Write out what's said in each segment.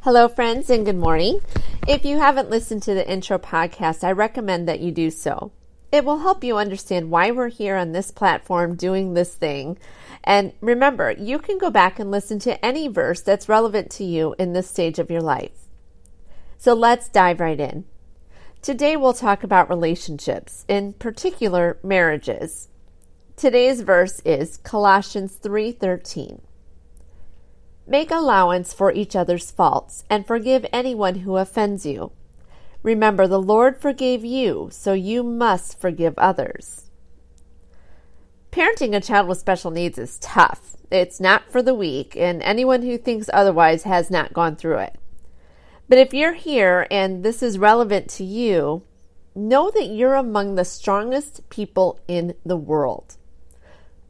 Hello, friends, and good morning. If you haven't listened to the intro podcast, I recommend that you do so. It will help you understand why we're here on this platform doing this thing. And remember, you can go back and listen to any verse that's relevant to you in this stage of your life. So let's dive right in. Today we'll talk about relationships, in particular marriages. Today's verse is Colossians 3:13. Make allowance for each other's faults and forgive anyone who offends you. Remember, the Lord forgave you, so you must forgive others. Parenting a child with special needs is tough. It's not for the weak, and anyone who thinks otherwise has not gone through it. But if you're here and this is relevant to you, know that you're among the strongest people in the world.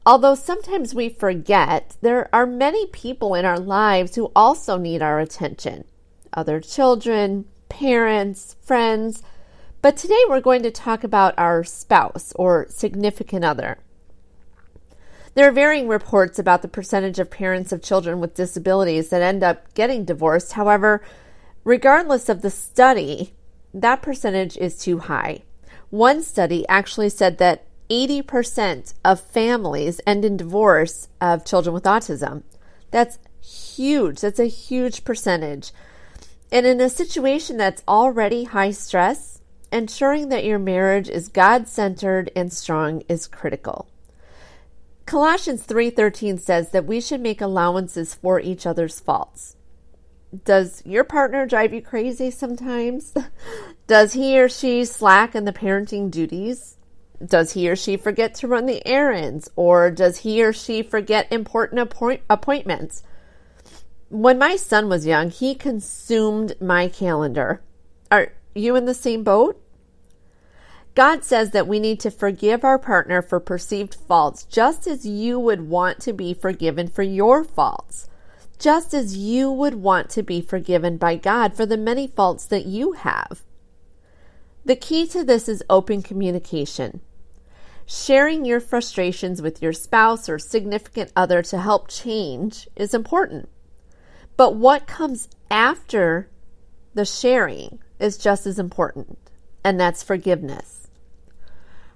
Although sometimes we forget, there are many people in our lives who also need our attention. Other children, parents, friends. But today we're going to talk about our spouse or significant other. There are varying reports about the percentage of parents of children with disabilities that end up getting divorced. However, regardless of the study, that percentage is too high. One study actually said that 80% of families end in divorce of children with autism. That's huge. That's a huge percentage. And in a situation that's already high stress, ensuring that your marriage is God-centered and strong is critical. Colossians 3:13 says that we should make allowances for each other's faults. Does your partner drive you crazy sometimes? Does he or she slack in the parenting duties? Does he or she forget to run the errands? Or does he or she forget important appointments? When my son was young, he consumed my calendar. Are you in the same boat? God says that we need to forgive our partner for perceived faults, just as you would want to be forgiven for your faults, just as you would want to be forgiven by God for the many faults that you have. The key to this is open communication. Sharing your frustrations with your spouse or significant other to help change is important. But what comes after the sharing is just as important, and that's forgiveness.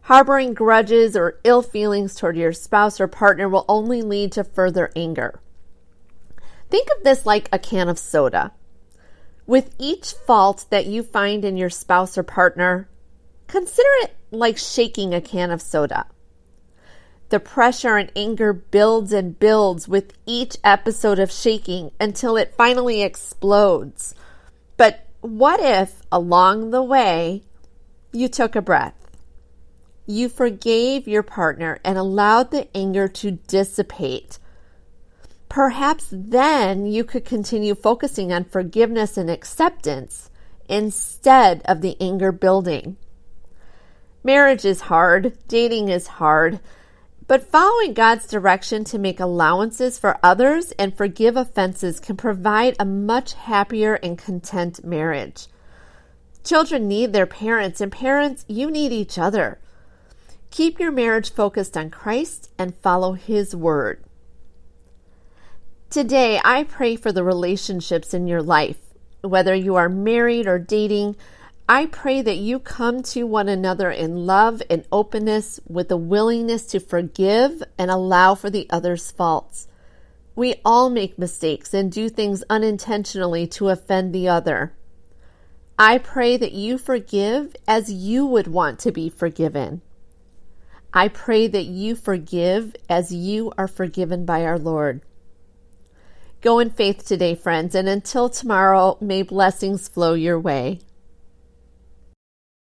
Harboring grudges or ill feelings toward your spouse or partner will only lead to further anger. Think of this like a can of soda. With each fault that you find in your spouse or partner, consider it like shaking a can of soda. The pressure and anger builds and builds with each episode of shaking until it finally explodes. But what if, along the way, you took a breath? You forgave your partner and allowed the anger to dissipate. Perhaps then you could continue focusing on forgiveness and acceptance instead of the anger building. Marriage is hard, dating is hard, but following God's direction to make allowances for others and forgive offenses can provide a much happier and content marriage. Children need their parents, and parents, you need each other. Keep your marriage focused on Christ and follow His word. Today, I pray for the relationships in your life. Whether you are married or dating, I pray that you come to one another in love and openness with a willingness to forgive and allow for the other's faults. We all make mistakes and do things unintentionally to offend the other. I pray that you forgive as you would want to be forgiven. I pray that you forgive as you are forgiven by our Lord. Go in faith today, friends, and until tomorrow, may blessings flow your way.